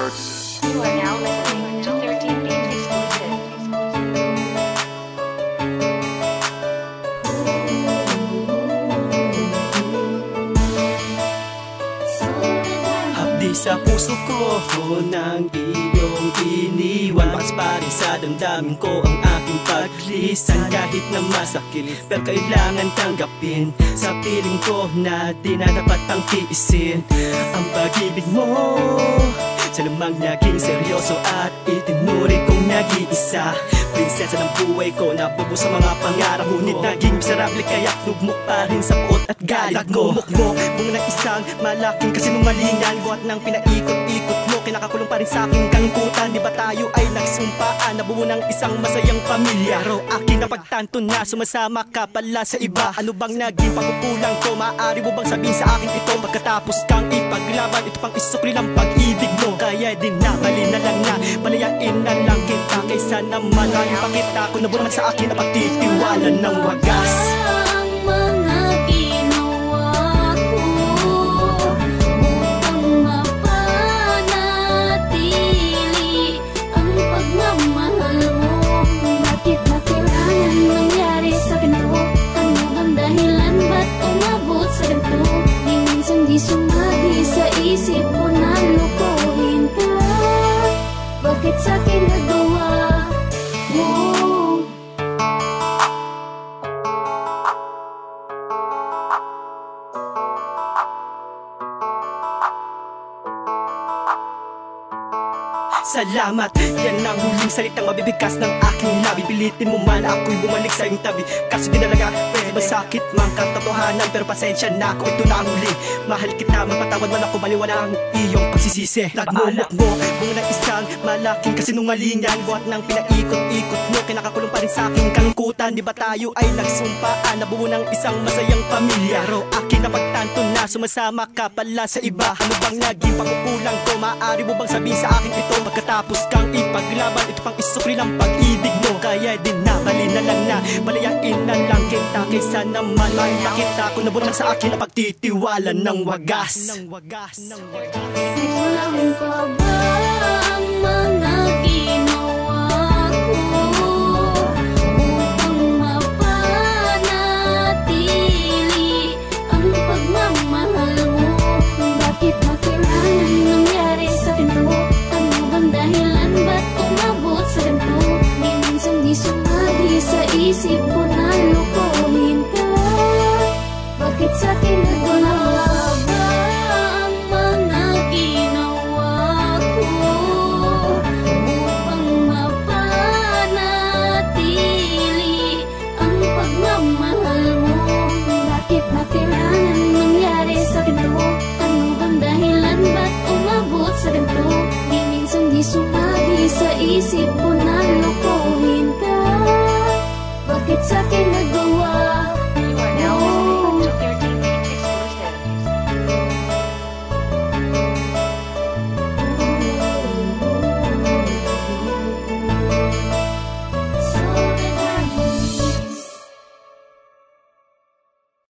Records. You are now listening to 13 Beats exclusive. Hapdi sa puso ko nang iyong iniwan. Bakas pa rin sa damdamin ko ang aking paglisan. Kahit na masakit, pero kailangan tanggapin. Sa piling ko na di na dapat pang tiisin ang pag-ibig mo. Siya namang naging seryoso at itinuri kong nag-iisa. Prinsesa ng buhay ko, nabubo sa mga pangarap. Ngunit naging miserable kaya nugmok pa rin sa puot at galit ko. Nagmumukmok mong ng isang malaking kasinungalingan. Buhat ng pinaikot-ikot mo, kinakakulong pa rin sa aking kalungkutan. Di ba tayo ay nagsumpaan, nabuo ng isang masayang pamilya? Pero aking napagtanto na sumasama ka pala sa iba. Ano bang naging pagkukulang ko? Maaari mo bang sabihin sa akin ito? Pagkatapos kang ipaglaban, ito pang isukli ng pag-ibig mo. Kaya din na, bali na lang na, palayain na lang kita. Kaysa naman ay pakita ko na buwan sa akin na pagtitiwala ng wagas. Ang mga ginawa ko upang mapanatili ang pagmamahal mo. Bakit ba kailangan nangyari sa ganito? Ano bang dahilan? Ba't umabot sa ganito? Di minsan di sumagi sa isip ko na lukuhin ka. Bakit sa'kin nagawa? Salamat, yan ang huling salitang mabibigkas ng aking labi. Pilitin mo man ako'y bumalik sa iyong tabi. Kaso di talaga pwede masakit mang katotohanan. Pero pasensya na ako, ito na ang huli. Mahal kita, mapatawad man ako, maliwan ang iyong pagsisisi. Nagmumukmo mong ng isang malaking kasinungalingan. Buhat ng pinaikot-ikot mo, kinakakulong pa rin sa aking kalungkutan. Di ba tayo ay nagsumpaan, nabuo ng isang masayang pamilya? Pero aking napagtanto na sumasama ka pala sa iba. Ano bang naging pagkukulang ko? Maaari mo bang sabihin sa akin ito? Pagkatapos kang ipaglaban, ito pang isukli ng pag-ibig mo. Kaya din na, bali na lang na, palayain na lang kita. Kaysa naman ay makita ko na buwan sa akin na pagtitiwala ng wagas. Kulang pa ba ang mga ginawa ko upang mapanatili ang pagmamahal mo? Bakit ba kailangan nangyari sa ganito? Ano bang dahilan? Ba't umabot sa ganito? Di minsan di sumagi sa isip ko na lukuhin ka. Bakit sa'kin nagawa ba ang mga ginawa ko upang mapanatili ang pagmamahal mo? Bakit ba kailangan nangyari sa ganito? Ano bang dahilan? Ba't umabot sa ganito? Di minsan di sumagi sa isip ko